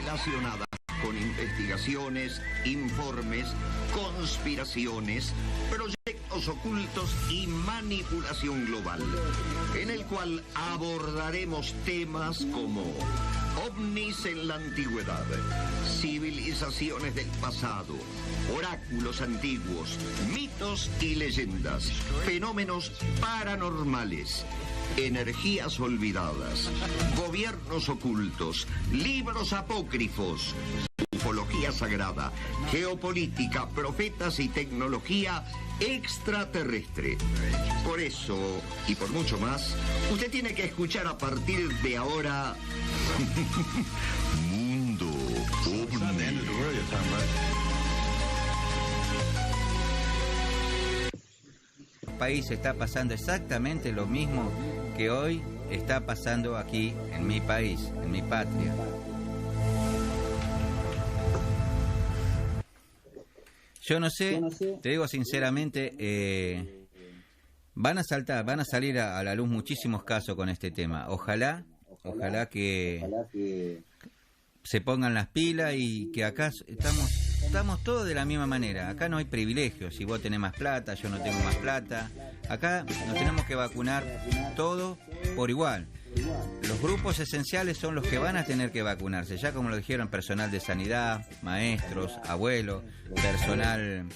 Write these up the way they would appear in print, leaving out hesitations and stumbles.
relacionadas con investigaciones, informes, conspiraciones, proyectos ocultos y manipulación global, en el cual abordaremos temas como ovnis en la antigüedad, civilizaciones del pasado, oráculos antiguos, mitos y leyendas, fenómenos paranormales, energías olvidadas, gobiernos ocultos, libros apócrifos, ufología sagrada, geopolítica, profetas y tecnología extraterrestre. Por eso, y por mucho más, usted tiene que escuchar a partir de ahora Mundo OVNI. País está pasando exactamente lo mismo que hoy está pasando aquí en mi país, en mi patria. Yo no sé, te digo sinceramente, van a salir a la luz muchísimos casos con este tema. Ojalá que se pongan las pilas y que acá estamos todos de la misma manera. Acá no hay privilegios. Si vos tenés más plata, yo no tengo más plata. Acá nos tenemos que vacunar todos por igual. Los grupos esenciales son los que van a tener que vacunarse, ya como lo dijeron, personal de sanidad, maestros, abuelos, personal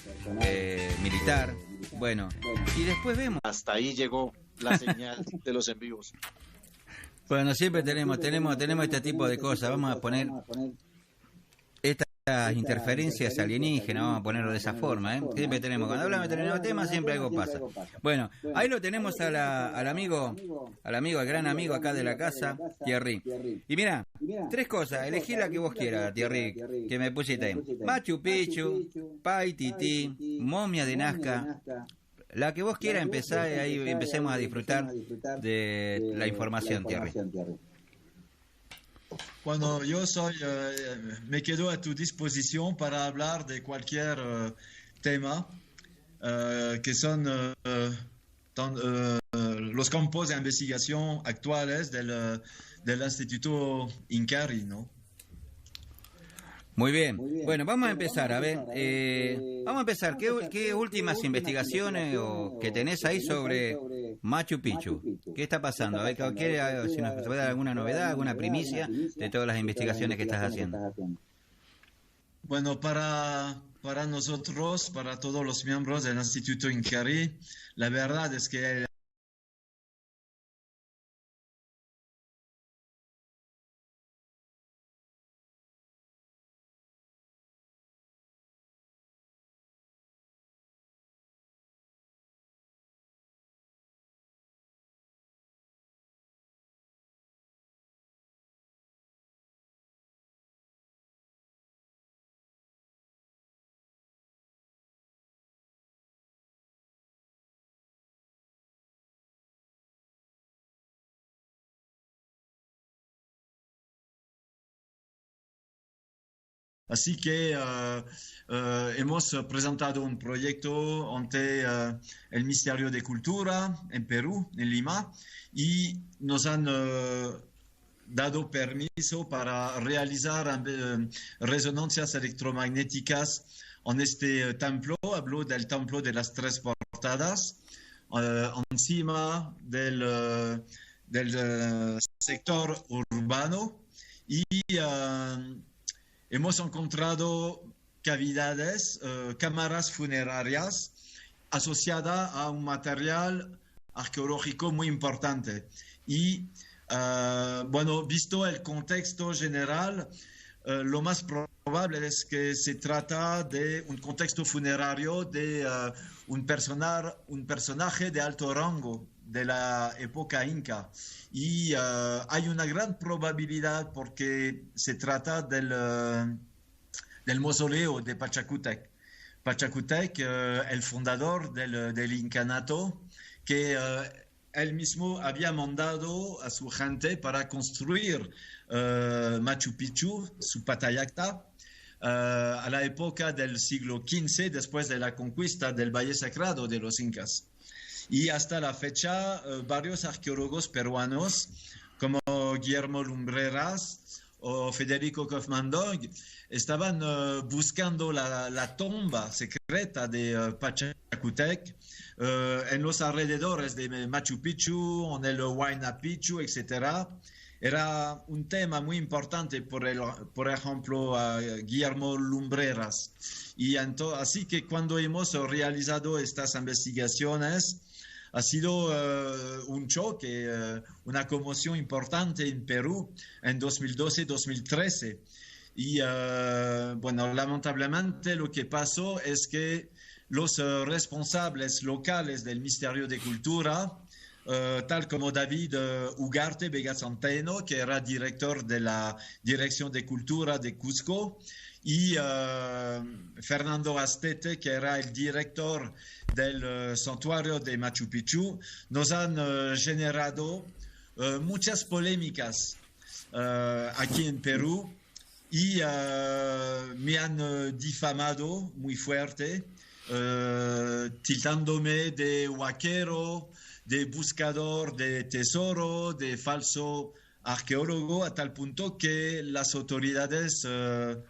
militar. Bueno, y después vemos. Hasta ahí llegó la señal de los envíos. Bueno, siempre tenemos este tipo de cosas. Vamos a poner estas interferencias alienígenas, vamos a ponerlo de esa forma, ¿eh? Siempre tenemos, cuando hablamos de determinados temas, siempre algo pasa. Bueno, ahí lo tenemos al gran amigo acá de la casa, Thierry. Y mira, 3 cosas, elegí la que vos quieras, Thierry, que me pusiste ahí. Machu Picchu, Paititi, Momia de Nazca. La que vos quieras, empezar y ahí empecemos a disfrutar de la información, Thierry. Bueno, yo me quedo a tu disposición para hablar de cualquier tema que son los campos de investigación actuales del Instituto INCARI, ¿no? Muy bien. Bueno, vamos a empezar, a ver, ¿qué últimas investigaciones que tenés ahí sobre Machu Picchu? ¿Qué está pasando? A ver, si nos puede dar alguna novedad, alguna primicia de todas las investigaciones que estás haciendo. Bueno, para nosotros, para todos los miembros del Instituto INCARI, la verdad es que Así que hemos presentado un proyecto ante el Ministerio de Cultura en Perú, en Lima, y nos han dado permiso para realizar resonancias electromagnéticas en este templo. Hablo del templo de las 3 portadas, encima del sector urbano, y hemos encontrado cavidades, cámaras funerarias asociadas a un material arqueológico muy importante. Y, bueno, visto el contexto general, lo más probable es que se trata de un contexto funerario de un personaje de alto rango de la época inca. Y hay una gran probabilidad porque se trata del mausoleo de Pachacútec. Pachacútec, el fundador del incanato, que él mismo había mandado a su gente para construir Machu Picchu, su Patayacta, a la época del siglo XV, después de la conquista del Valle Sagrado de los incas. Y hasta la fecha, varios arqueólogos peruanos, como Guillermo Lumbreras o Federico Kaufmann Doig estaban buscando la tumba secreta de Pachacutec en los alrededores de Machu Picchu, en el Huayna Picchu, etc. Era un tema muy importante, por ejemplo, a Guillermo Lumbreras. Y así que cuando hemos realizado estas investigaciones, ha sido un choque, una conmoción importante en Perú en 2012-2013. Y bueno, lamentablemente lo que pasó es que los responsables locales del Ministerio de Cultura, tal como David Ugarte Vega Centeno, que era director de la Dirección de Cultura de Cusco, y Fernando Astete, que era el director del santuario de Machu Picchu, nos han generado muchas polémicas aquí en Perú y me han difamado muy fuerte, tildándome de huaquero, de buscador de tesoro, de falso arqueólogo, a tal punto que las autoridades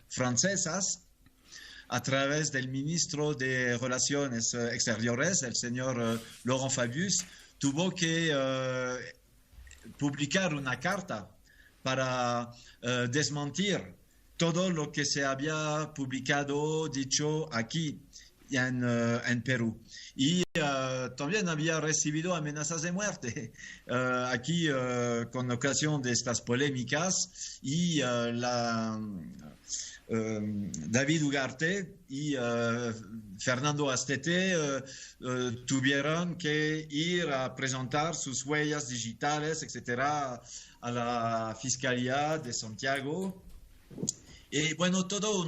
francesas, a través del ministro de Relaciones Exteriores, el señor Laurent Fabius, tuvo que publicar una carta para desmentir todo lo que se había publicado, dicho aquí en Perú. Y también había recibido amenazas de muerte aquí con ocasión de estas polémicas, y David Ugarte y Fernando Astete tuvieron que ir a presentar sus huellas digitales, etcétera, a la Fiscalía de Santiago. Y bueno, todo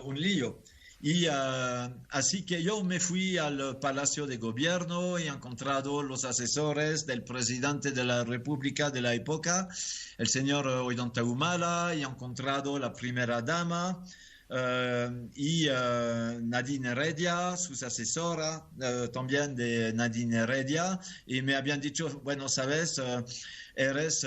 un lío. Y así que yo me fui al Palacio de Gobierno y he encontrado los asesores del presidente de la República de la época, el señor Ollanta Humala, y he encontrado la primera dama y Nadine Heredia, sus asesora, también de Nadine Heredia, y me habían dicho, bueno, sabes, eres...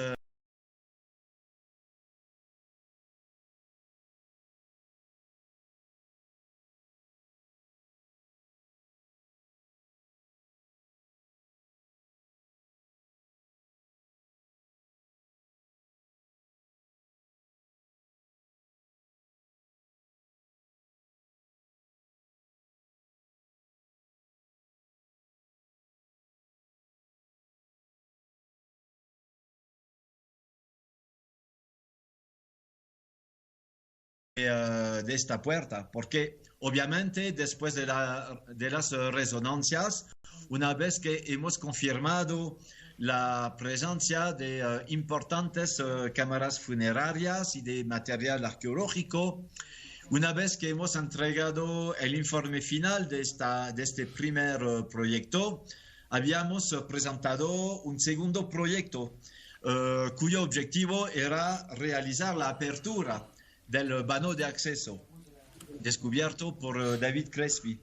de esta puerta, porque obviamente después de las resonancias, una vez que hemos confirmado la presencia de importantes cámaras funerarias y de material arqueológico, una vez que hemos entregado el informe final de este primer proyecto, habíamos presentado un segundo proyecto cuyo objetivo era realizar la apertura del vano de acceso descubierto por David Crespi.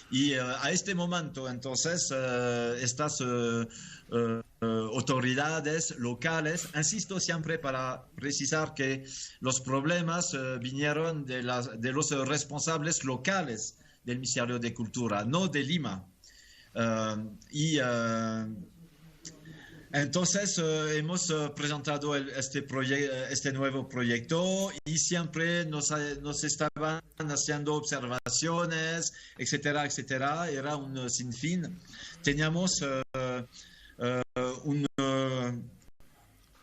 Y a este momento, entonces, estas autoridades locales, insisto siempre para precisar que los problemas vinieron de los responsables locales del Ministerio de Cultura, no de Lima. Entonces hemos presentado este nuevo proyecto y siempre nos estaban haciendo observaciones, etcétera, etcétera. Era un sinfín. Teníamos un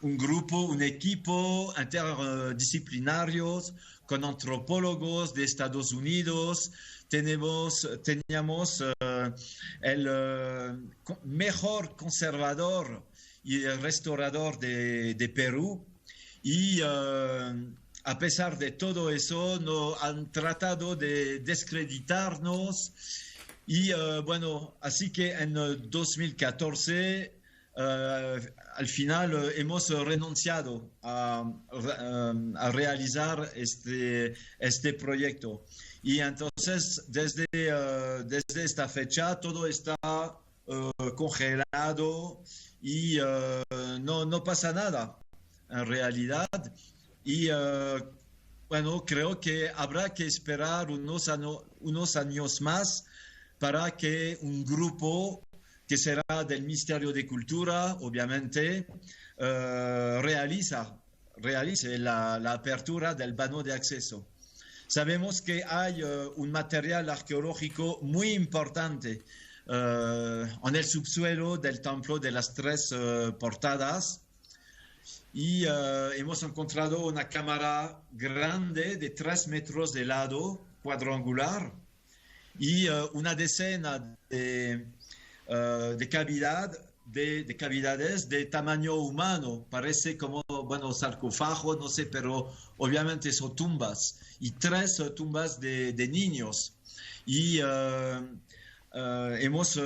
grupo, un equipo interdisciplinario con antropólogos de Estados Unidos. Teníamos el mejor conservador y el restaurador de Perú, y a pesar de todo eso no han tratado de descreditarnos, y bueno, así que en 2014 al final hemos renunciado a realizar este proyecto, y entonces desde esta fecha todo está congelado y no pasa nada en realidad. Y bueno, creo que habrá que esperar unos años más para que un grupo que será del Ministerio de Cultura, obviamente, realice la apertura del vano de acceso. Sabemos que hay un material arqueológico muy importante en el subsuelo del templo de las tres portadas y hemos encontrado una cámara grande de 3 metros de lado, cuadrangular, y una decena de cavidades de tamaño humano. Parece como, bueno, sarcófago, no sé, pero obviamente son tumbas, y 3 tumbas de niños. Y hemos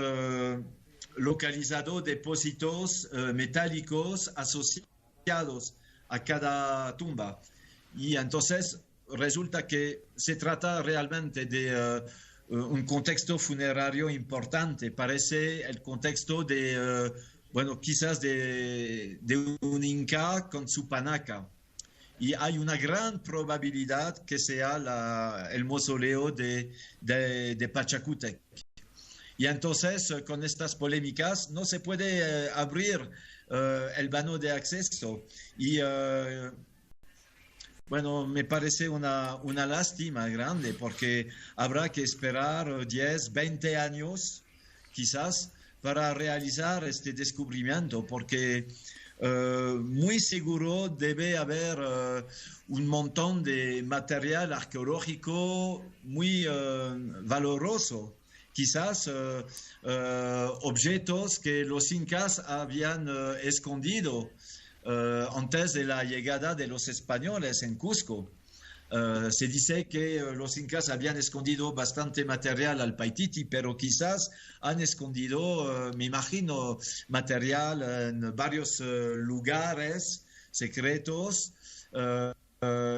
localizado depósitos metálicos asociados a cada tumba. Y entonces resulta que se trata realmente de un contexto funerario importante. Parece el contexto de, bueno, quizás de un inca con su panaca. Y hay una gran probabilidad que sea el mausoleo de Pachacútec. Y entonces, con estas polémicas, no se puede abrir el vano de acceso. Y bueno, me parece una lástima grande, porque habrá que esperar 10, 20 años, quizás, para realizar este descubrimiento, porque muy seguro debe haber un montón de material arqueológico muy valoroso. Quizás objetos que los incas habían escondido antes de la llegada de los españoles en Cusco. Se dice que los incas habían escondido bastante material al Paititi, pero quizás han escondido, me imagino, material en varios lugares secretos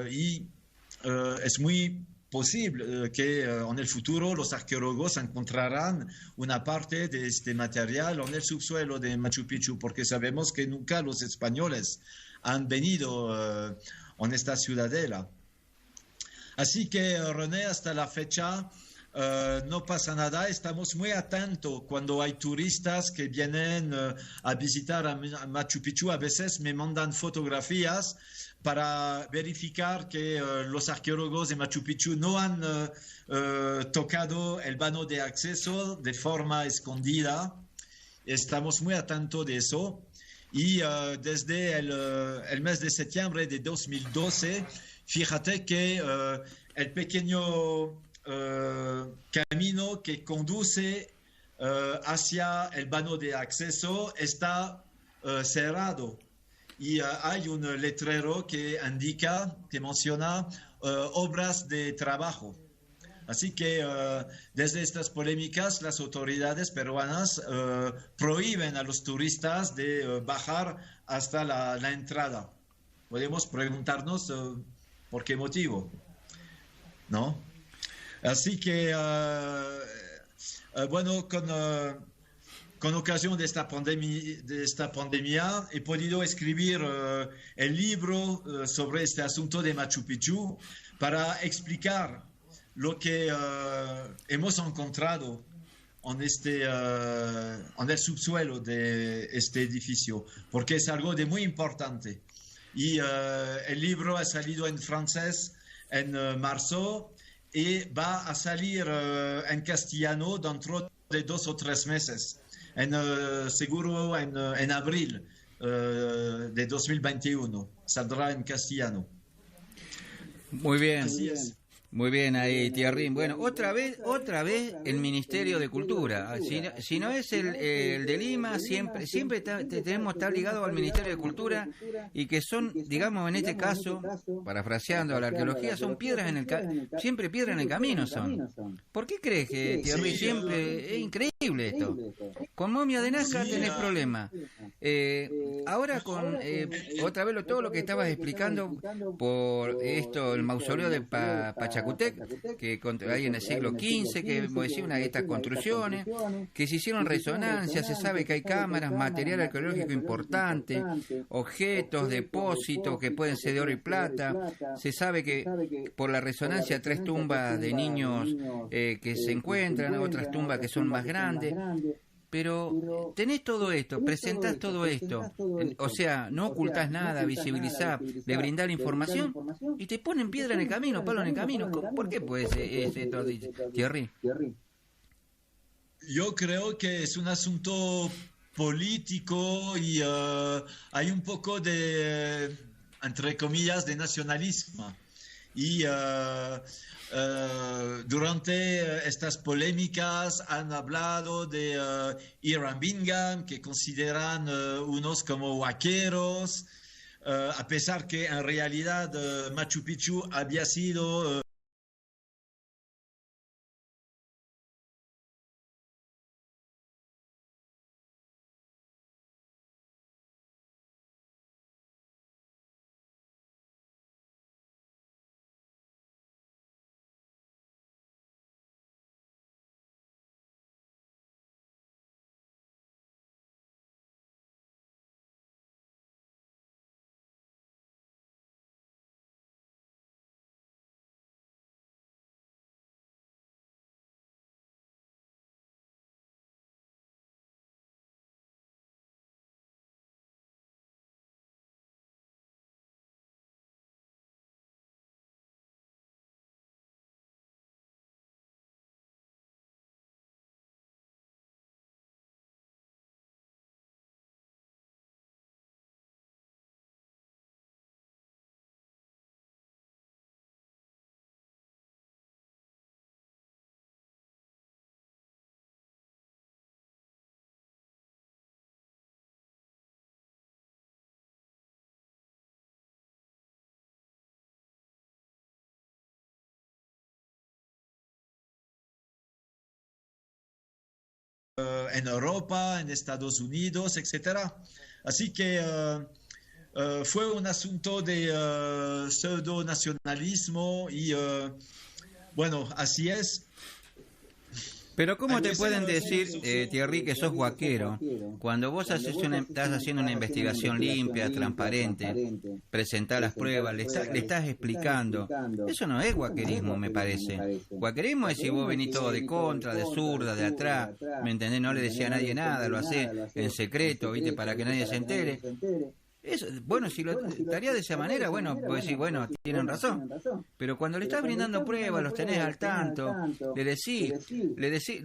y es muy posible que en el futuro los arqueólogos encontrarán una parte de este material en el subsuelo de Machu Picchu, porque sabemos que nunca los españoles han venido en esta ciudadela. Así que, René, hasta la fecha no pasa nada. Estamos muy atentos cuando hay turistas que vienen a visitar a Machu Picchu. A veces me mandan fotografías para verificar que los arqueólogos de Machu Picchu no han tocado el vano de acceso de forma escondida. Estamos muy atentos de eso. Y desde el mes de septiembre de 2012, fíjate que el pequeño camino que conduce hacia el vano de acceso está cerrado. Y hay un letrero que indica, que menciona obras de trabajo. Así que desde estas polémicas, las autoridades peruanas prohíben a los turistas de bajar hasta la entrada. Podemos preguntarnos por qué motivo, ¿no? Así que, bueno, con ocasión de esta pandemia he podido escribir el libro sobre este asunto de Machu Picchu para explicar lo que hemos encontrado en el subsuelo de este edificio, porque es algo de muy importante. Y el libro ha salido en francés en marzo y va a salir en castellano dentro de 2 o 3 meses. Seguro en abril de 2021 saldrá en castellano. Muy bien. Así es. Muy bien ahí, Thierry. Bueno, otra vez el Ministerio de Cultura. Si no es el de Lima, siempre tenemos que estar ligados al Ministerio de Cultura, y que son, digamos, en este caso, parafraseando a la arqueología, son piedras siempre piedras en el camino son. ¿Por qué crees que, Thierry, siempre es increíble esto? Con momia de Nazca tenés problema. Ahora con otra vez todo lo que estabas explicando por esto, el mausoleo de Pachacutec, que hay en el siglo XV, que vos decís, una de estas construcciones, que se hicieron resonancias, se sabe que hay cámaras, material arqueológico importante, objetos, depósitos que pueden ser de oro y plata. Se sabe que por la resonancia 3 tumbas de niños que se encuentran, otras tumbas que son más grandes. Pero tenés todo esto, presentás todo esto, o sea, no ocultás nada, visibilizás, le brindás la información y te ponen piedra en el camino, palo en el camino. ¿Por qué puede ser esto, Thierry? Yo creo que es un asunto político y hay un poco de, entre comillas, de nacionalismo. Y durante estas polémicas han hablado de Hiram Bingham, que consideran unos como vaqueros, a pesar que en realidad Machu Picchu había sido en Europa, en Estados Unidos, etcétera. Así que fue un asunto de pseudo-nacionalismo y bueno, así es. Pero ¿cómo te pueden decir, Thierry, que sos guaquero? Cuando vos estás haciendo una investigación limpia, transparente, presentás las pruebas, le estás explicando. Eso no es guaquerismo, me parece. Guaquerismo es si vos venís todo de contra, de zurda, de atrás, ¿me entendés? No le decía a nadie nada, lo hacés en secreto, ¿viste? Para que nadie se entere. Eso, bueno, si lo estaría de esa manera, bueno, pues decir, bueno, tienen razón. Pero cuando le estás brindando pruebas, los tenés al tanto, le decís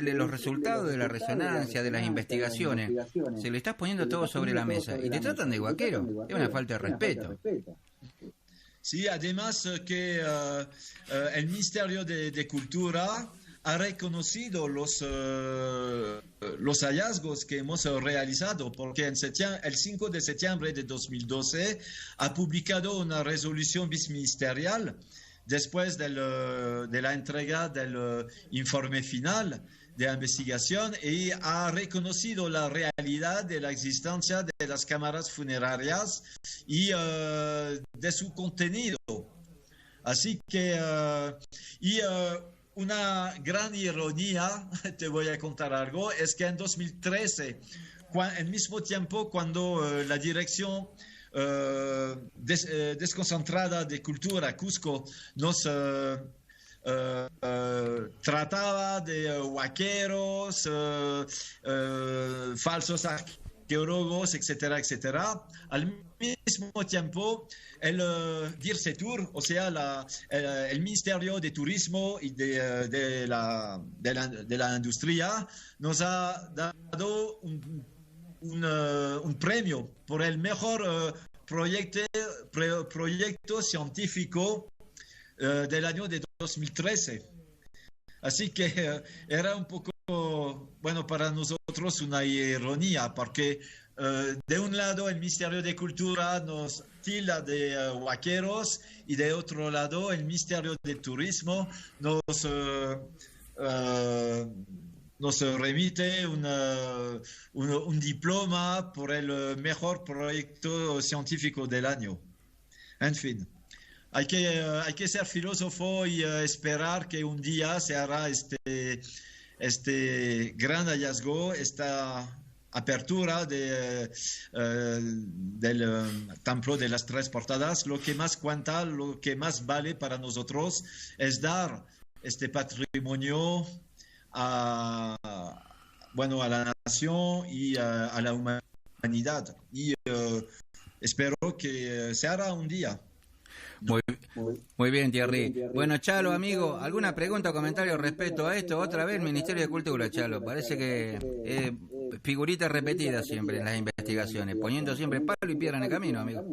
los resultados de la resonancia, de las investigaciones, se le estás poniendo todo sobre la mesa y te tratan de guaquero. Es una falta de respeto. Sí, además que el Ministerio de Cultura ha reconocido los hallazgos que hemos realizado, porque el 5 de septiembre de 2012 ha publicado una resolución bisministerial después de la entrega del informe final de la investigación y ha reconocido la realidad de la existencia de las cámaras funerarias y de su contenido. Así que una gran ironía, te voy a contar algo, es que en 2013, al mismo tiempo cuando la Dirección Desconcentrada de Cultura, Cusco, nos trataba de vaqueros, falsos arqueólogos, etcétera, etcétera. Al mismo tiempo, el DIRCETUR, o sea, el Ministerio de Turismo y de la Industria, nos ha dado un premio por el mejor proyecto científico del año de 2013. Así que era un poco, bueno, para nosotros una ironía, porque de un lado el Ministerio de Cultura nos tilda de vaqueros y de otro nos remite un diploma por el mejor proyecto científico del año. En fin, hay que ser filósofo y esperar que un día se hará este gran hallazgo, esta apertura del templo de las tres portadas. Lo que más cuenta, lo que más vale para nosotros es dar este patrimonio a la nación y a la humanidad. Y espero que se hará un día. Muy bien, Thierry. Bueno, Chalo, amigo, ¿alguna pregunta o comentario respecto a esto? Otra vez, Ministerio de Cultura, Chalo. Parece que figuritas repetidas siempre en las investigaciones, poniendo siempre palo y piedra en el camino, amigo.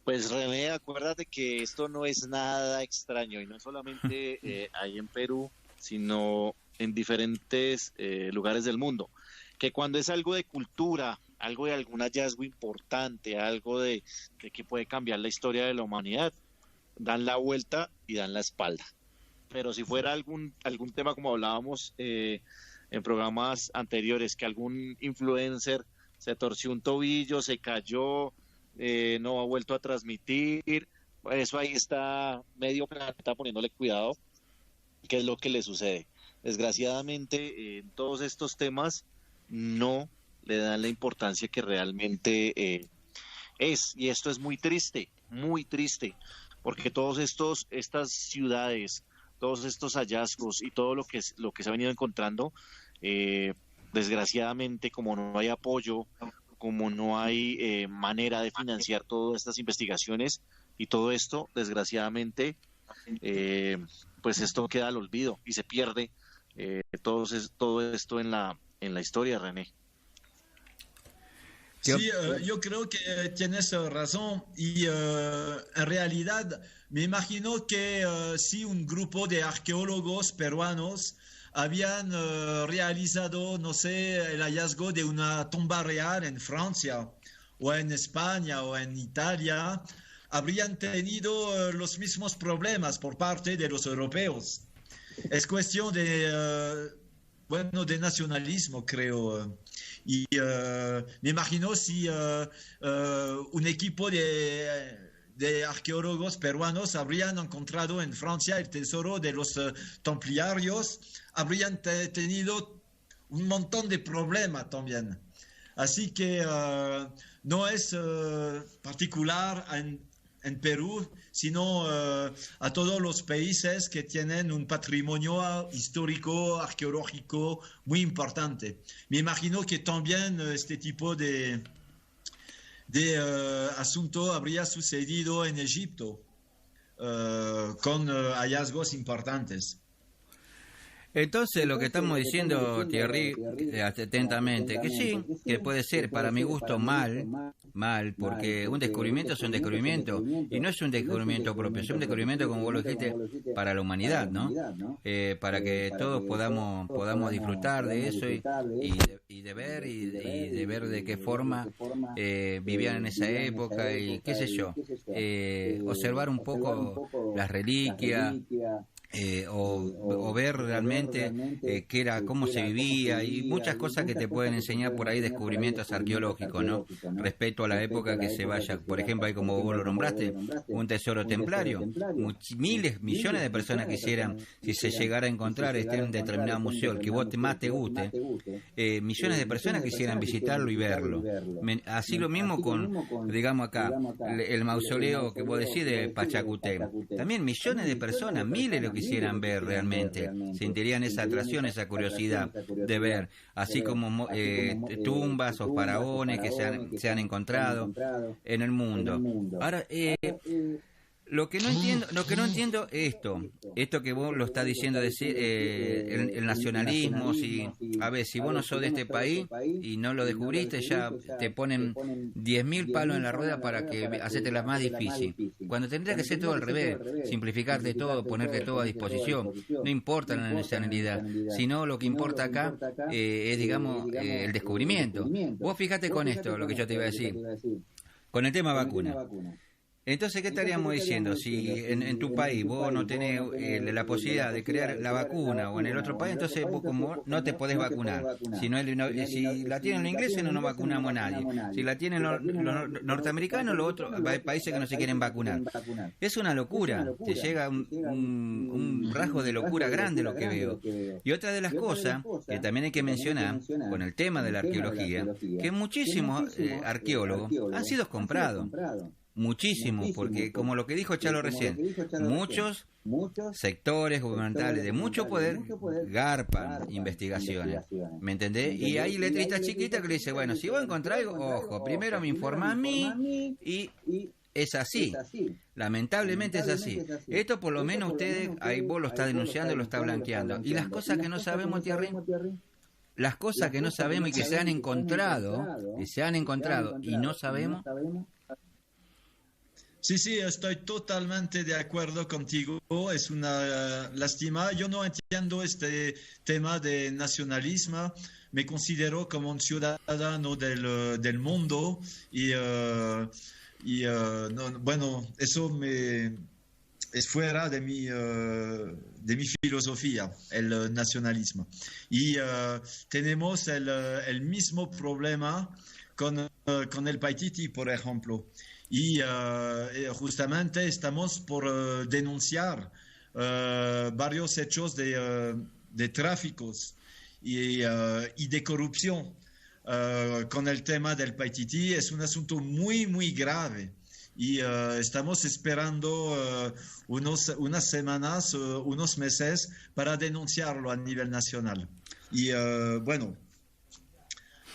Pues René, acuérdate que esto no es nada extraño y no solamente ahí en Perú, sino en diferentes lugares del mundo. Que cuando es algo de cultura, algo de algún hallazgo importante, algo de que puede cambiar la historia de la humanidad, dan la vuelta y dan la espalda. Pero si fuera algún tema como hablábamos en programas anteriores, que algún influencer se torció un tobillo, se cayó, no ha vuelto a transmitir, eso ahí está medio planeta poniéndole cuidado, qué es lo que le sucede. Desgraciadamente, en todos estos temas no le dan la importancia que realmente es, y esto es muy triste, porque todos estas ciudades, todos estos hallazgos y todo lo que se ha venido encontrando, desgraciadamente, como no hay apoyo, como no hay manera de financiar todas estas investigaciones y todo esto, desgraciadamente, pues esto queda al olvido y se pierde todo esto en la historia, René. Sí, yo creo que tienes razón y en realidad me imagino que si un grupo de arqueólogos peruanos habían realizado, no sé, el hallazgo de una tumba real en Francia o en España o en Italia, habrían tenido los mismos problemas por parte de los europeos. Es cuestión de nacionalismo, creo. Y me imagino si un equipo de arqueólogos peruanos habrían encontrado en Francia el tesoro de los templarios, habrían tenido un montón de problemas también. Así que no es particular en Perú, sino a todos los países que tienen un patrimonio histórico, arqueológico muy importante. Me imagino que también este tipo de asunto habría sucedido en Egipto con hallazgos importantes. Entonces, lo que estamos diciendo, Thierry, atentamente, que sí, que puede ser, para mi gusto, mal, porque un descubrimiento es un descubrimiento, y no es un descubrimiento propio, es un descubrimiento, como vos lo dijiste, para la humanidad, ¿no? Para que todos podamos disfrutar de eso y de ver de qué forma vivían en esa época y qué sé yo, observar un poco las reliquias, o ver realmente qué era, cómo se vivía y muchas cosas que te pueden enseñar por ahí, descubrimientos arqueológicos, ¿no? Respecto a la época que se vaya. Por ejemplo, ahí como vos lo nombraste, un tesoro templario. Miles, millones de personas quisieran, si se llegara a encontrar en un determinado museo, el que vos más te guste, millones de personas quisieran visitarlo y verlo. Así lo mismo con, digamos acá, el mausoleo que vos decís de Pachacutec. También millones de personas, miles lo quisieran ver realmente, sentirían esa atracción, esa curiosidad de ver, así como tumbas o faraones que se han encontrado en el mundo. Ahora, lo que no entiendo es esto que vos lo estás diciendo, decir el nacionalismo. A ver, si vos no sos de este país y no lo descubriste, ya te ponen 10.000 palos en la rueda para que hacerte la más difícil, cuando tendría que ser todo al revés, simplificarte todo, ponerte todo a disposición. No importa la nacionalidad, sino lo que importa acá es, digamos, el descubrimiento. Vos fíjate con esto, lo que yo te iba a decir, con el tema vacuna. Entonces, ¿qué estaríamos diciendo? Si en tu país vos no tenés la posibilidad de crear la vacuna o en el otro país, entonces vos como no te podés vacunar. Si la tienen los ingleses, no nos vacunamos a nadie. Si la tienen los norteamericanos, los otros hay países que no se quieren vacunar. Es una locura. Te llega un rasgo de locura grande lo que veo. Y otra de las cosas que también hay que mencionar con el tema de la arqueología, que muchísimos arqueólogos han sido comprados. Muchísimo, porque como lo que dijo Chalo recién, muchos sectores gubernamentales de mucho poder garpan investigaciones, ¿me entendés? Y hay letristas chiquitas que le dicen, bueno, si vos encontrás algo, ojo, primero me informa a mí y es así. Lamentablemente es así. Esto por lo menos ustedes, ahí vos lo está denunciando, lo está blanqueando. Y las cosas que no sabemos, Thierry, las cosas que no sabemos y que se han encontrado y no sabemos. Sí, sí, estoy totalmente de acuerdo contigo. Es una lástima. Yo no entiendo este tema de nacionalismo. Me considero como un ciudadano del mundo y bueno, eso es fuera de mi filosofía, el nacionalismo. Y tenemos el mismo problema con el Paititi, por ejemplo. Y justamente estamos por denunciar varios hechos de tráficos y de corrupción con el tema del Paititi. Es un asunto muy, muy grave y estamos esperando unas semanas, unos meses para denunciarlo a nivel nacional. Y bueno,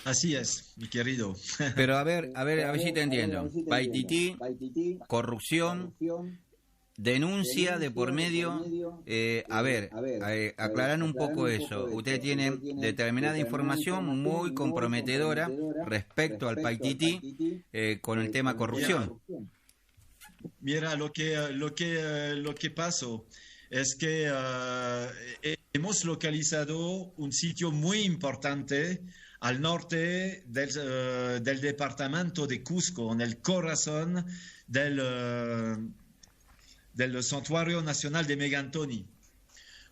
así es, mi querido. Pero a ver si te entiendo. Paititi, corrupción, denuncia de por medio. Aclaran un poco eso. Ustedes tienen determinada información muy comprometedora respecto al Paititi con el tema corrupción. Mira, lo que pasó es que hemos localizado un sitio muy importante al norte del departamento de Cusco, en el corazón del Santuario Nacional de Megantoni.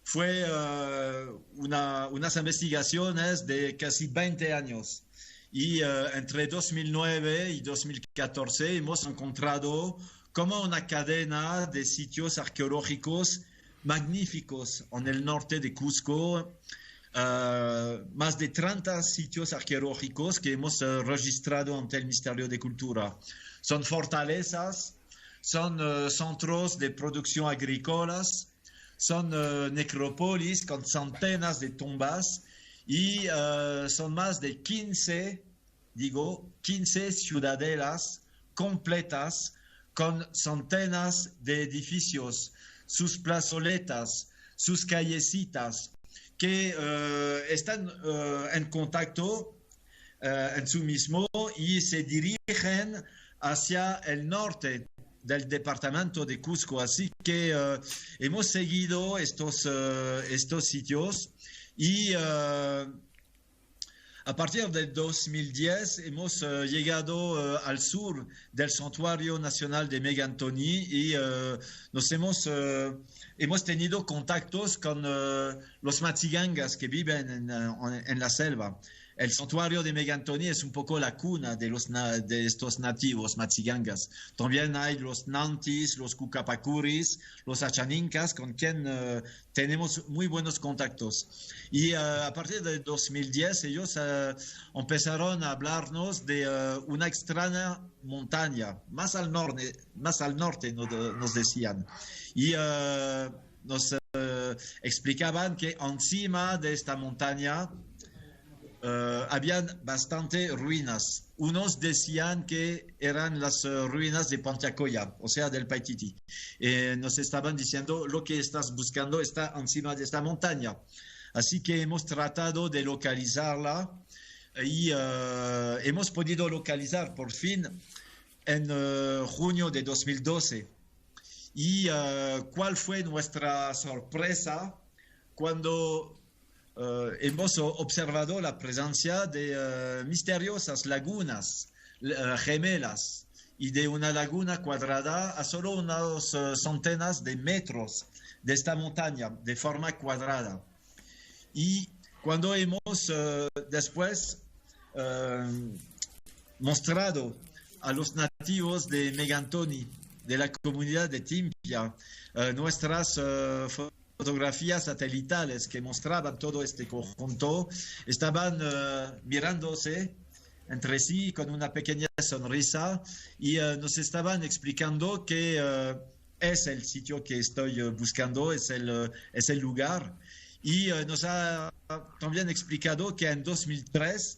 Fue unas investigaciones de casi 20 años y entre 2009 y 2014 hemos encontrado como una cadena de sitios arqueológicos magníficos en el norte de Cusco. Más de 30 sitios arqueológicos que hemos registrado ante el Ministerio de Cultura. Son fortalezas, son centros de producción agrícolas, son necrópolis con centenas de tumbas y son más de 15 ciudadelas completas con centenas de edificios, sus plazoletas, sus callecitas, que están en contacto en sí mismo y se dirigen hacia el norte del departamento de Cusco. Así que hemos seguido estos sitios y a partir del 2010 hemos llegado al sur del Santuario Nacional de Megantoni y hemos tenido contactos con los Matsigangas que viven en la selva. El santuario de Megantoni es un poco la cuna de estos nativos Matsigangas. También hay los Nantis, los Cucapacuris, los Achanincas, con quien tenemos muy buenos contactos. Y a partir de 2010 ellos empezaron a hablarnos de una extraña montaña, más al norte nos decían. Y nos explicaban que encima de esta montaña habían bastante ruinas. Unos decían que eran las ruinas de Panchacoya, o sea, del Paititi. Nos estaban diciendo, lo que estás buscando está encima de esta montaña. Así que hemos tratado de localizarla y hemos podido localizar por fin en junio de 2012. Y ¿cuál fue nuestra sorpresa cuando hemos observado la presencia de misteriosas lagunas gemelas y de una laguna cuadrada a solo unas centenas de metros de esta montaña de forma cuadrada. Y cuando hemos después mostrado a los nativos de Megantoni, de la comunidad de Timpia, nuestras fotografías satelitales que mostraban todo este conjunto, estaban mirándose entre sí con una pequeña sonrisa y nos estaban explicando que es el sitio que estoy buscando, es el lugar. Y nos ha también explicado que en 2003,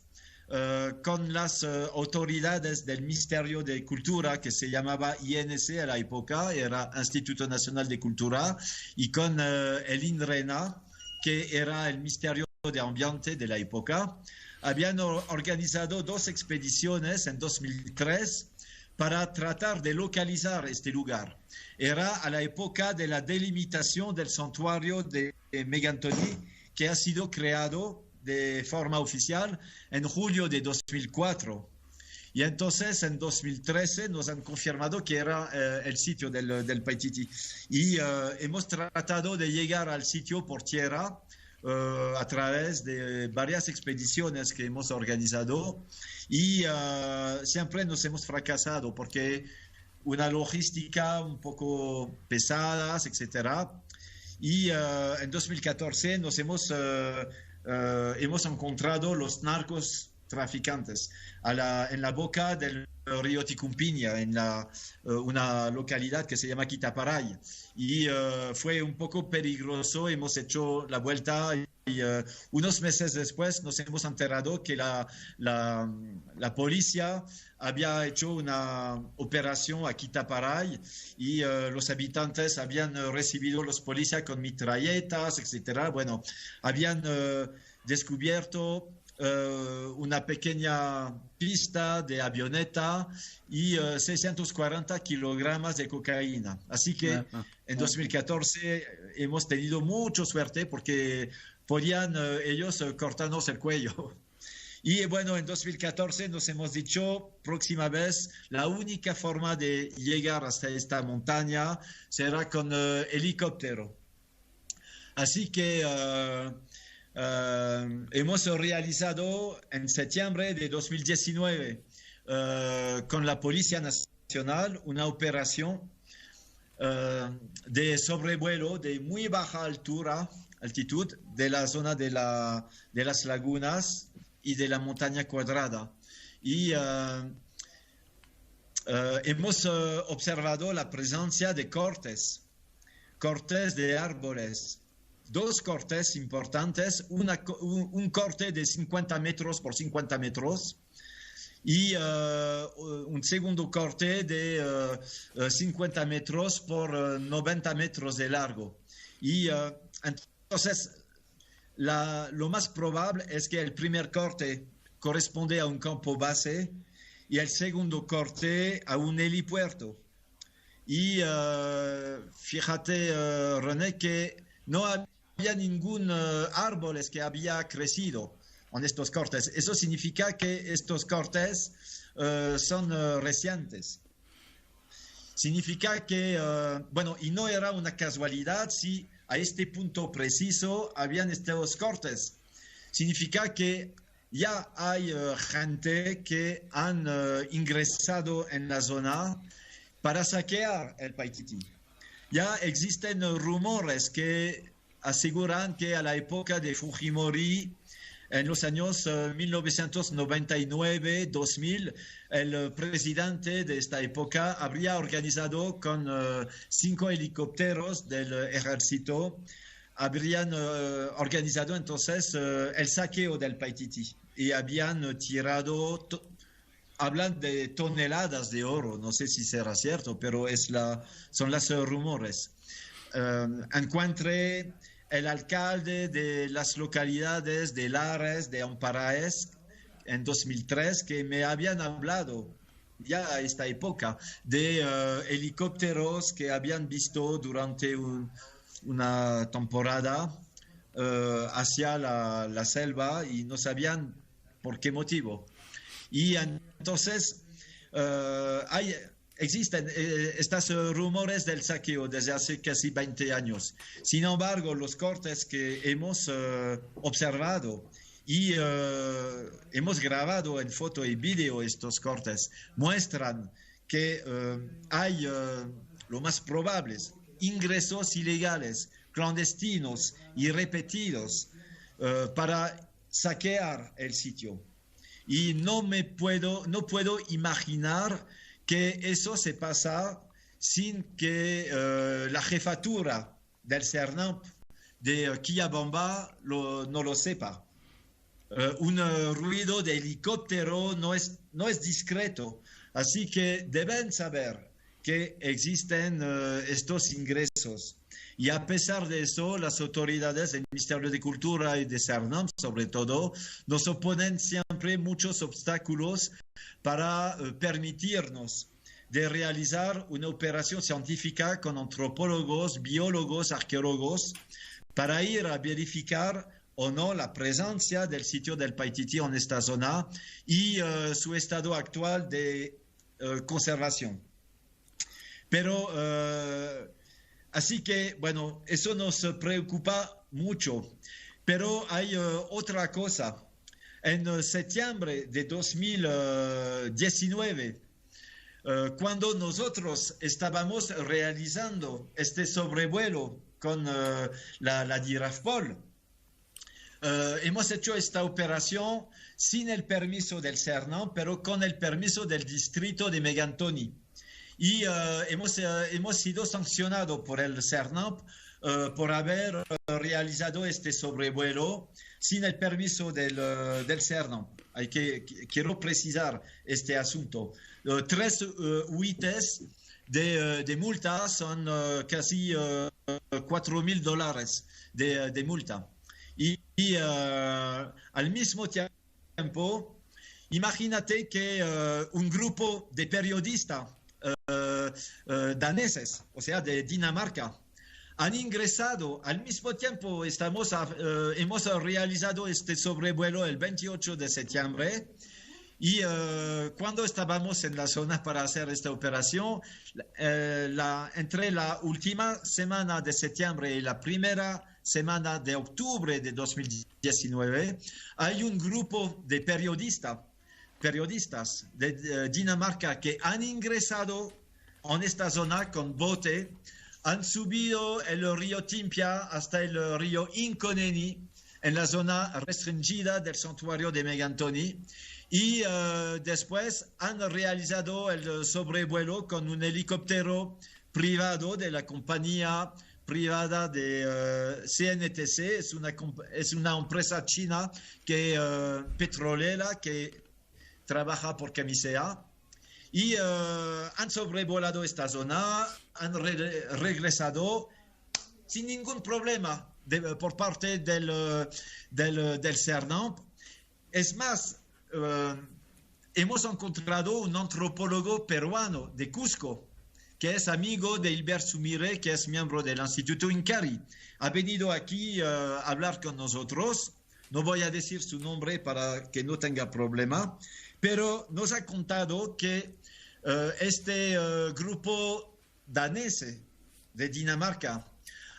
con las autoridades del Ministerio de Cultura, que se llamaba INC a la época, era Instituto Nacional de Cultura, y con el INRENA, que era el Ministerio de Ambiente de la época, habían organizado 2 expediciones en 2003 para tratar de localizar este lugar. Era a la época de la delimitación del santuario de Megantoni, que ha sido creado de forma oficial en julio de 2004. Y entonces en 2013 nos han confirmado que era el sitio del Paititi. Y hemos tratado de llegar al sitio por tierra a través de varias expediciones que hemos organizado y siempre nos hemos fracasado porque una logística un poco pesada, etcétera. Y en 2014 nos hemos encontrado los narcos traficantes en la boca del río Ticumpiña, en una localidad que se llama Quitaparay. Y fue un poco peligroso, hemos hecho la vuelta y unos meses después nos hemos enterado que la policía había hecho una operación a Quitaparay y los habitantes habían recibido los policías con mitralletas, etc. Bueno, habían descubierto una pequeña pista de avioneta y 640 kilogramos de cocaína. Así que en 2014 hemos tenido mucha suerte porque podían ellos cortarnos el cuello. Y bueno, en 2014 nos hemos dicho, próxima vez, la única forma de llegar hasta esta montaña será con helicóptero. Así que hemos realizado en septiembre de 2019 con la Policía Nacional una operación de sobrevuelo de muy baja altitud de la zona de las lagunas y de la montaña cuadrada. Y hemos observado la presencia de cortes de árboles. 2 cortes importantes, un corte de 50 metros por 50 metros y un segundo corte de 50 metros por 90 metros de largo. Y entonces lo más probable es que el primer corte corresponde a un campo base y el segundo corte a un helipuerto. Y fíjate, René, que no había ningún árboles que había crecido en estos cortes. Eso significa que estos cortes son recientes. Significa que, bueno, y no era una casualidad si a este punto preciso habían estos cortes. Significa que ya hay gente que han ingresado en la zona para saquear el Paititi. Ya existen rumores que aseguran que a la época de Fujimori, en los años 1999-2000, el presidente de esta época habría organizado con 5 helicópteros del ejército, habrían organizado entonces el saqueo del Paititi y habían tirado, hablan de toneladas de oro, no sé si será cierto, pero son los rumores. Encontré el alcalde de las localidades de Lares, de Amparaes, en 2003, que me habían hablado ya a esta época de helicópteros que habían visto durante una temporada hacia la selva y no sabían por qué motivo. Y entonces existen estos rumores del saqueo desde hace casi 20 años. Sin embargo, los cortes que hemos observado y hemos grabado en foto y vídeo estos cortes muestran que hay lo más probables ingresos ilegales, clandestinos y repetidos para saquear el sitio. Y no puedo imaginar que eso se pasa sin que la jefatura del CERNAMP de Quillabamba no lo sepa. Un ruido de helicóptero no es discreto, así que deben saber que existen estos ingresos. Y a pesar de eso, las autoridades del Ministerio de Cultura y de CERNAMP, sobre todo, nos oponen siempre muchos obstáculos para permitirnos de realizar una operación científica con antropólogos, biólogos, arqueólogos, para ir a verificar o no la presencia del sitio del Paititi en esta zona y su estado actual de conservación. Pero, así que, bueno, eso nos preocupa mucho. Pero hay otra cosa. En septiembre de 2019, cuando nosotros estábamos realizando este sobrevuelo con la Dirafpol, hemos hecho esta operación sin el permiso del CERNAMP, pero con el permiso del distrito de Megantoni. Y hemos sido sancionados por el CERNAMP por haber realizado este sobrevuelo sin el permiso del CERNAMP. Quiero precisar este asunto. 3 UITs de multa son casi $4,000 de multa. Y al mismo tiempo, imagínate que un grupo de periodistas daneses, o sea, de Dinamarca, han ingresado al mismo tiempo. Hemos realizado este sobrevuelo el 28 de septiembre y cuando estábamos en la zona para hacer esta operación, entre la última semana de septiembre y la primera semana de octubre de 2019, hay un grupo de periodistas de Dinamarca que han ingresado en esta zona con bote, han subido el río Timpia hasta el río Inkoneni en la zona restringida del santuario de Megantoni y después han realizado el sobrevuelo con un helicóptero privado de la compañía privada de CNTC, es una empresa china petrolera que trabaja por Camisea, y han sobrevolado esta zona, han regresado sin ningún problema por parte del CERNAMP. Es más, hemos encontrado un antropólogo peruano de Cusco, que es amigo de Hilbert Sumire, que es miembro del Instituto Incari. Ha venido aquí a hablar con nosotros. No voy a decir su nombre para que no tenga problema, pero nos ha contado que este grupo danés de Dinamarca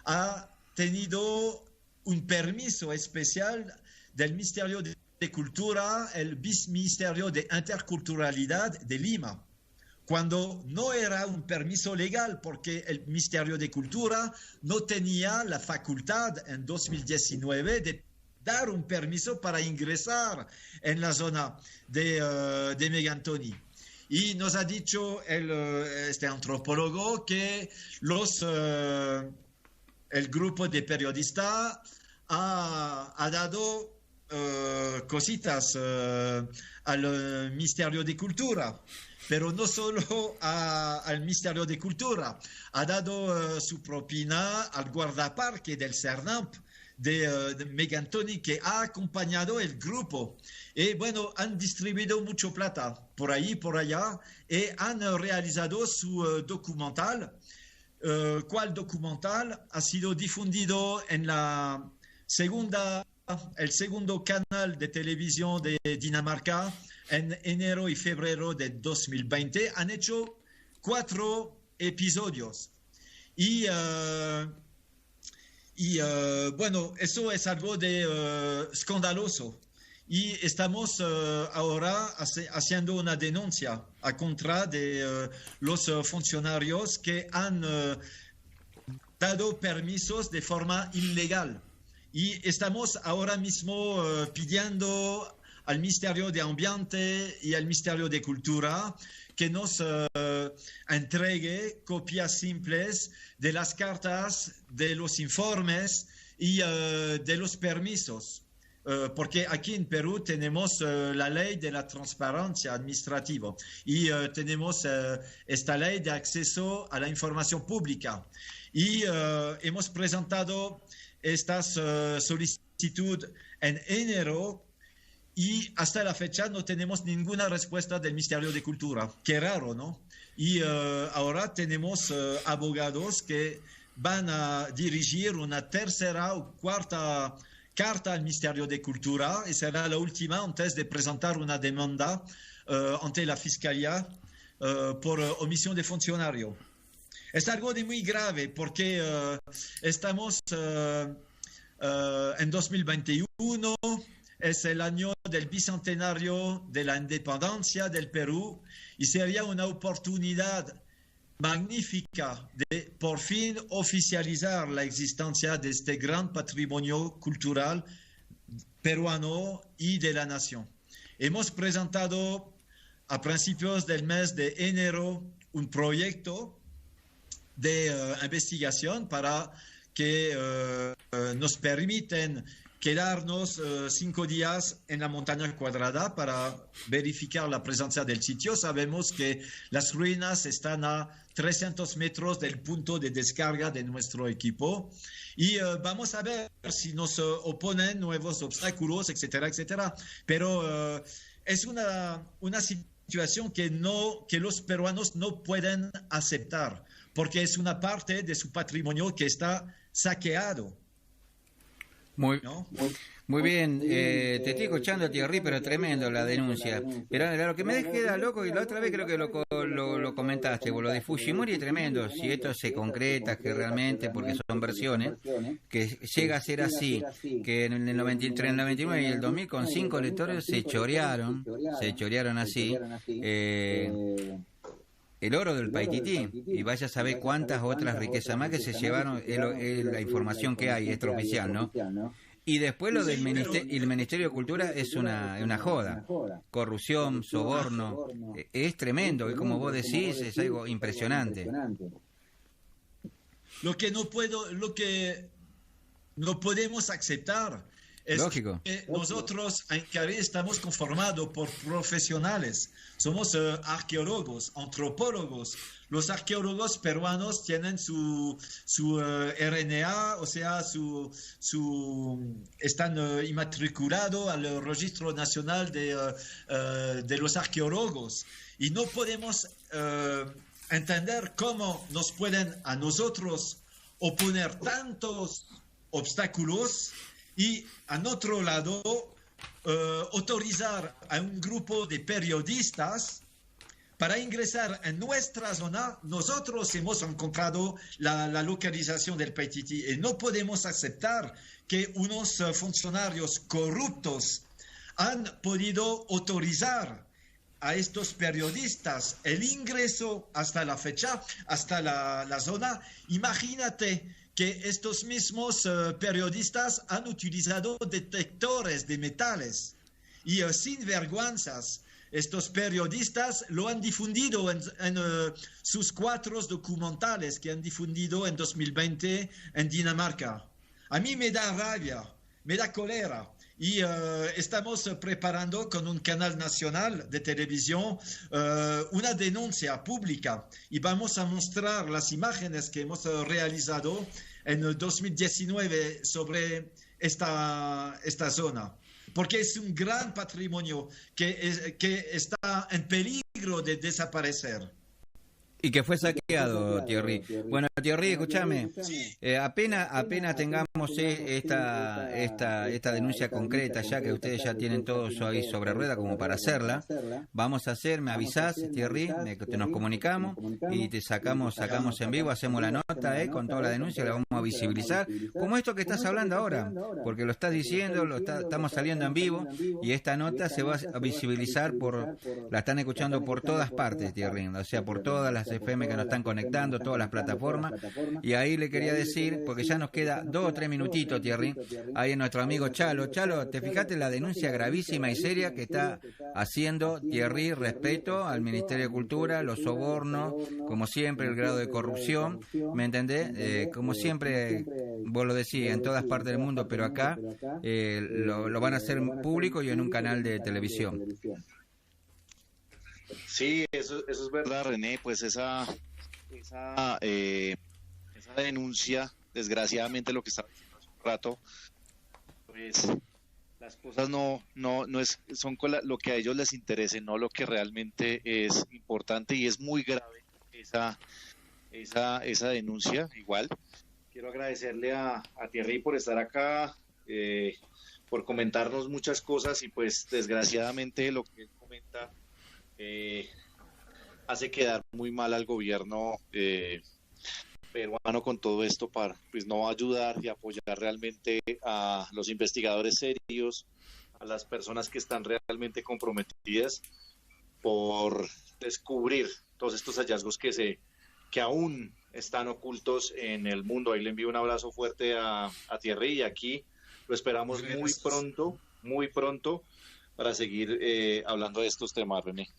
ha tenido un permiso especial del Ministerio de Cultura, el Ministerio de Interculturalidad de Lima, cuando no era un permiso legal, porque el Ministerio de Cultura no tenía la facultad en 2019 de dar un permiso para ingresar en la zona de Megantoni. Y nos ha dicho este antropólogo que el grupo de periodistas ha dado cositas al Ministerio de Cultura, pero no solo al Ministerio de Cultura, ha dado su propina al guardaparque del CERNAMP de Megantoni, que ha acompañado el grupo. Y bueno, han distribuido mucho plata por ahí, por allá, y han realizado su documental. ¿Cuál documental? Ha sido difundido en el segundo canal de televisión de Dinamarca en enero y febrero de 2020. Han hecho 4 episodios. Bueno, eso es algo de escandaloso. Y estamos ahora haciendo una denuncia a contra de los funcionarios que han dado permisos de forma ilegal. Y estamos ahora mismo pidiendo al Ministerio de Ambiente y al Ministerio de Cultura que nos entregue copias simples de las cartas, de los informes y de los permisos. Porque aquí en Perú tenemos la ley de la transparencia administrativa y tenemos esta ley de acceso a la información pública. Y hemos presentado estas solicitudes en enero y hasta la fecha no tenemos ninguna respuesta del Ministerio de Cultura. Qué raro, ¿no? Y ahora tenemos abogados que van a dirigir una tercera o cuarta carta al Ministerio de Cultura y será la última antes de presentar una demanda ante la Fiscalía por omisión de funcionario. Es algo de muy grave porque estamos en 2021, es el año del bicentenario de la independencia del Perú y sería una oportunidad magnífica de por fin oficializar la existencia de este gran patrimonio cultural peruano y de la nación. Hemos presentado a principios del mes de enero un proyecto de investigación para que nos permiten quedarnos 5 días en la montaña cuadrada para verificar la presencia del sitio. Sabemos que las ruinas están a 300 metros del punto de descarga de nuestro equipo y vamos a ver si nos oponen nuevos obstáculos, etcétera, etcétera. Pero es una situación que los peruanos no pueden aceptar porque es una parte de su patrimonio que está saqueado. Muy bien, te estoy escuchando, Thierry, pero tremendo la denuncia. Pero lo que me queda loco, y la otra vez creo que lo comentaste, lo de Fujimori es tremendo. Si esto se concreta, que realmente, porque son versiones, que llega a ser así, que en el 93, el 99 y el 2000 con 5 electores se chorearon así. El oro del Paitití, y vaya a saber cuántas otras riquezas más que se llevaron, es la información que hay, extraoficial, ¿no? Y después lo del Ministerio de Cultura es una joda, corrupción, soborno, es tremendo, y como vos decís, es algo impresionante. Lo que no podemos aceptar es lógico. Que nosotros en Cari estamos conformados por profesionales. Somos arqueólogos, antropólogos. Los arqueólogos peruanos tienen su RNA, o sea, están inmatriculados al Registro Nacional de los Arqueólogos. Y no podemos entender cómo nos pueden a nosotros oponer tantos obstáculos y, en otro lado, autorizar a un grupo de periodistas para ingresar en nuestra zona. Nosotros hemos encontrado la localización del Paitití y no podemos aceptar que unos funcionarios corruptos han podido autorizar a estos periodistas el ingreso hasta la fecha, hasta la zona. Imagínate que estos mismos periodistas han utilizado detectores de metales y sin vergüenzas. Estos periodistas lo han difundido en sus 4 documentales que han difundido en 2020 en Dinamarca. A mí me da rabia, me da cólera. Y estamos preparando con un canal nacional de televisión una denuncia pública y vamos a mostrar las imágenes que hemos realizado en 2019 sobre esta zona, porque es un gran patrimonio que está en peligro de desaparecer. Y que fue saqueado, Thierry. Bueno, Thierry, escúchame, apenas tengamos esta denuncia concreta, ya que ustedes ya tienen todo eso ahí sobre rueda como para hacerla, vamos a hacer, me avisás, Thierry, nos comunicamos y te sacamos en vivo, hacemos la nota con toda la denuncia, la vamos a visibilizar, como esto que estás hablando ahora, porque lo estás diciendo, estamos saliendo en vivo y esta nota se va a visibilizar la están escuchando por todas partes, Thierry, o sea, por todas las FM que nos están conectando, todas las plataformas, y ahí le quería decir, porque ya nos queda 2 o 3 minutitos, Thierry, ahí nuestro amigo Chalo, ¿te fijaste la denuncia gravísima y seria que está haciendo Thierry respecto al Ministerio de Cultura, los sobornos, como siempre, el grado de corrupción, ¿me entendés? Como siempre, vos lo decís, en todas partes del mundo, pero acá lo van a hacer público y en un canal de televisión. Sí, eso es verdad, René, pues esa denuncia, desgraciadamente lo que estaba diciendo hace un rato, pues las cosas no son con lo que a ellos les interese, no lo que realmente es importante, y es muy grave esa denuncia. Igual quiero agradecerle a Thierry por estar acá, por comentarnos muchas cosas, y pues desgraciadamente lo que él comenta hace quedar muy mal al gobierno peruano con todo esto, para pues no ayudar y apoyar realmente a los investigadores serios, a las personas que están realmente comprometidas por descubrir todos estos hallazgos que aún están ocultos en el mundo. Ahí le envío un abrazo fuerte a Thierry, y aquí lo esperamos muy pronto para seguir hablando de estos temas, René.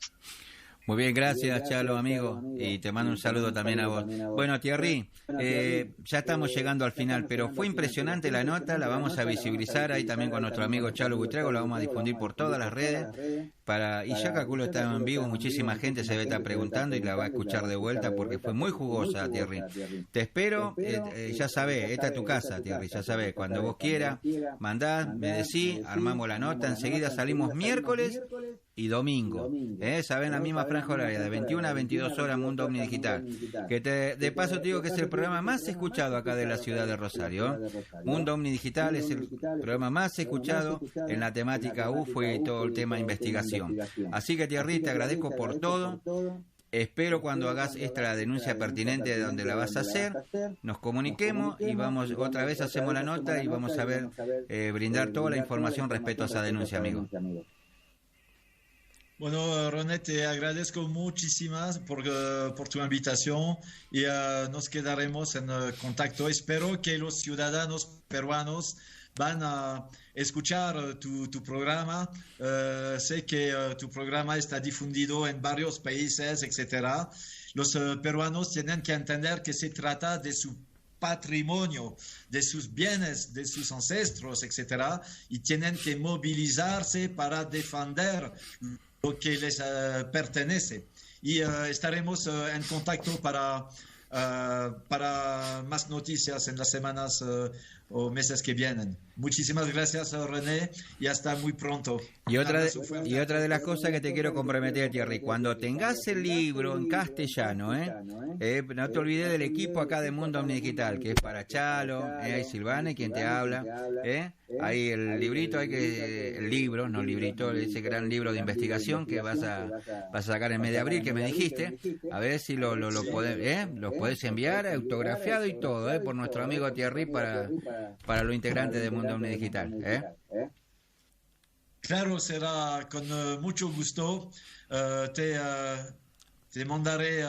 Muy bien, gracias, Chalo, amigo, y te mando un saludo también a vos. Bueno, Thierry, ya estamos llegando al final, pero fue impresionante la nota, la vamos a visibilizar ahí también con nuestro amigo Chalo Buitrago, la vamos a difundir por todas las redes, y ya calculo está en vivo, muchísima gente se debe estar preguntando y la va a escuchar de vuelta porque fue muy jugosa, Thierry. Te espero, ya sabés, esta es tu casa, Thierry, ya sabés, cuando vos quieras, mandás, me decís, armamos la nota, enseguida salimos miércoles y domingo, saben, la misma franja horaria de 21 a 22 horas, Mundo Omni Digital, que de paso te digo que es el programa más escuchado acá de la ciudad de Rosario. Mundo Omni Digital es el programa más escuchado en la temática UFO y todo el tema de investigación. Así que, Thierry, te agradezco por todo. Espero cuando hagas esta denuncia pertinente de donde la vas a hacer, nos comuniquemos y vamos otra vez, hacemos la nota y vamos a ver, brindar toda la información respecto a esa denuncia, amigo. Bueno, René, te agradezco muchísimas por tu invitación y nos quedaremos en contacto. Espero que los ciudadanos peruanos van a escuchar tu programa. Sé que tu programa está difundido en varios países, etcétera. Los peruanos tienen que entender que se trata de su patrimonio, de sus bienes, de sus ancestros, etcétera, y tienen que movilizarse para defender lo que les pertenece. Y estaremos en contacto para más noticias en las semanas o meses que vienen. Muchísimas gracias, René, y hasta muy pronto. Y otra de las cosas que te quiero comprometer, Thierry, cuando tengas el libro en castellano, no te olvides del equipo acá de Mundo Omni Digital, que es para Chalo, hay Silvana, quien te habla, ahí el librito, el libro, no el librito, ese gran libro de investigación que vas a sacar en el mes de abril, que me dijiste, a ver si lo podés enviar autografiado y todo, por nuestro amigo Thierry, para los integrantes de Mundo Omni Digital. Claro, será con mucho gusto. Te mandaré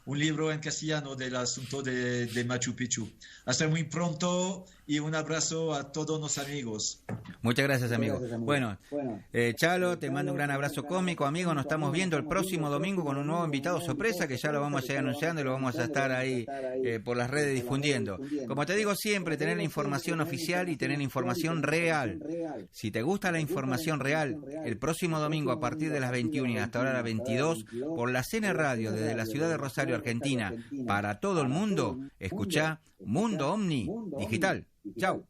un libro en castellano del asunto de Machu Picchu. Hasta muy pronto y un abrazo a todos los amigos. Muchas gracias, amigo. Bueno, Chalo, te mando un gran abrazo cósmico, amigo. Nos estamos viendo el próximo domingo con un nuevo invitado sorpresa que ya lo vamos a ir anunciando y lo vamos a estar ahí por las redes difundiendo. Como te digo siempre, tener la información oficial y tener la información real. Si te gusta la información real, el próximo domingo a partir de las 21 y hasta ahora las 22, por la CN Radio desde la ciudad de Rosario, Argentina, para todo el mundo, escuchá Mundo Omni Digital. Chau.